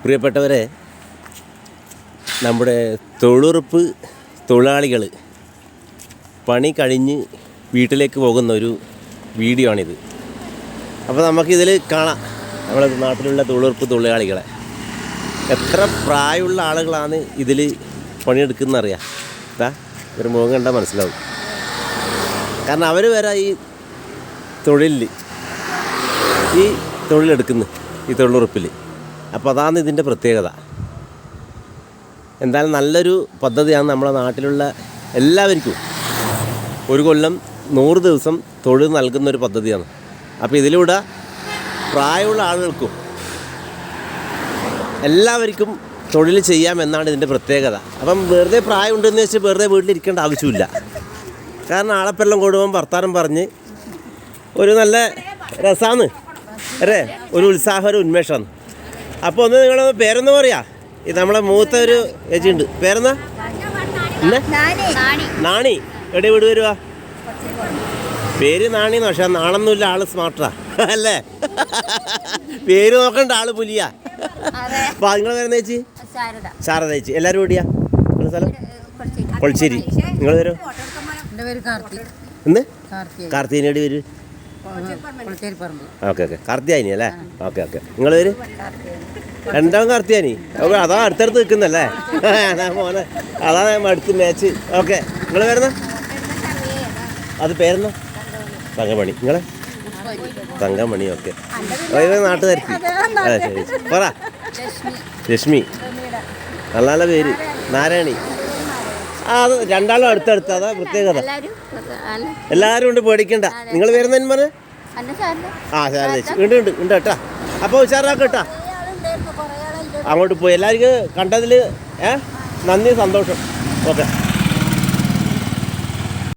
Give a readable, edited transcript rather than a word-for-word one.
പ്രിയപ്പെട്ടവരെ, നമ്മുടെ തൊഴിലുറപ്പ് തൊഴിലാളികൾ പണി കഴിഞ്ഞ് വീട്ടിലേക്ക് പോകുന്ന ഒരു വീഡിയോ ആണിത്. അപ്പോൾ നമുക്കിതിൽ കാണാം നമ്മുടെ നാട്ടിലുള്ള തൊഴിലുറപ്പ് തൊഴിലാളികളെ. എത്ര പ്രായമുള്ള ആളുകളാണ് ഇതിൽ പണിയെടുക്കുന്നറിയാം. ഒരു മുഖം കണ്ടാൽ മനസ്സിലാവും. കാരണം അവർ വരെ ഈ തൊഴിലെടുക്കുന്നു, ഈ തൊഴിലുറപ്പിൽ. അപ്പോൾ അതാണ് ഇതിൻ്റെ പ്രത്യേകത. എന്തായാലും നല്ലൊരു പദ്ധതിയാണ് നമ്മുടെ നാട്ടിലുള്ള എല്ലാവർക്കും. ഒരു കൊല്ലം 100 ദിവസം തൊഴിൽ നൽകുന്നൊരു പദ്ധതിയാണ്. അപ്പോൾ ഇതിലൂടെ പ്രായമുള്ള ആളുകൾക്കും എല്ലാവർക്കും തൊഴിൽ ചെയ്യാമെന്നാണ് ഇതിൻ്റെ പ്രത്യേകത. അപ്പം വെറുതെ പ്രായമുണ്ടെന്ന് വെച്ച് വെറുതെ വീട്ടിലിരിക്കേണ്ട ആവശ്യമില്ല. കാരണം ആളപ്പെല്ലാം കൂടുമ്പം വർത്താനം പറഞ്ഞ് ഒരു നല്ല രസമാണ് അല്ലേ, ഒരു ഉത്സാഹം, ഒരു ഉന്മേഷമാണ്. അപ്പോൾ ഒന്ന് നിങ്ങളൊന്ന് പേരൊന്ന് പറയാ. ഇത് നമ്മളെ മൂത്ത ഒരു ചേച്ചിയുണ്ട്. പേരെന്നാ? നാണി. എവിടെ വീട് വരുവാ? പേര് നാണിന്ന്. പക്ഷെ നാണൊന്നുമില്ല, ആള് സ്മാർട്ടാ അല്ലേ? പേര് നോക്കണ്ട, ആള് പുലിയാ. അപ്പോൾ നിങ്ങൾ വരുന്ന ചേച്ചി? ശാരദ ചേച്ചി. എല്ലാവരും എവിടെയാ സ്ഥലം? കൊളശ്ശേരി. നിങ്ങൾ വരും? ഇന്ന് കാർത്തികേനോട് വരും? ഓക്കെ. കാർത്തിയാനി അല്ലേ? ഓക്കെ. നിങ്ങൾ വരും? രണ്ടാമത് കാർത്തിയാനി. അതാ അടുത്തടുത്ത് നിൽക്കുന്നല്ലേ? മോനെ അതാ അടുത്ത് മാച്ച്. ഓക്കെ. നിങ്ങൾ വരുന്ന? അത് പേരെന്നാ? തങ്കമണി. നിങ്ങളെ? തങ്കമണി. ഓക്കെ. നാട്ടുകാർക്ക് ശരി. പറ. രശ്മി. നല്ല പേര്. നാരായണി. അത് രണ്ടാളും അടുത്തടുത്ത്. അതാ പ്രത്യേകത. എല്ലാവരും ഉണ്ട്, പേടിക്കണ്ട. നിങ്ങൾ വരുന്നതിന് പറഞ്ഞ്? ശാരദ ചേച്ചി ഉണ്ട് കേട്ടാ. അപ്പോൾ ഉഷാറാക്കാം കേട്ടാ. അങ്ങോട്ട് പോയി എല്ലാവർക്കും കണ്ടതിൽ നന്ദി, സന്തോഷം. ഓക്കെ.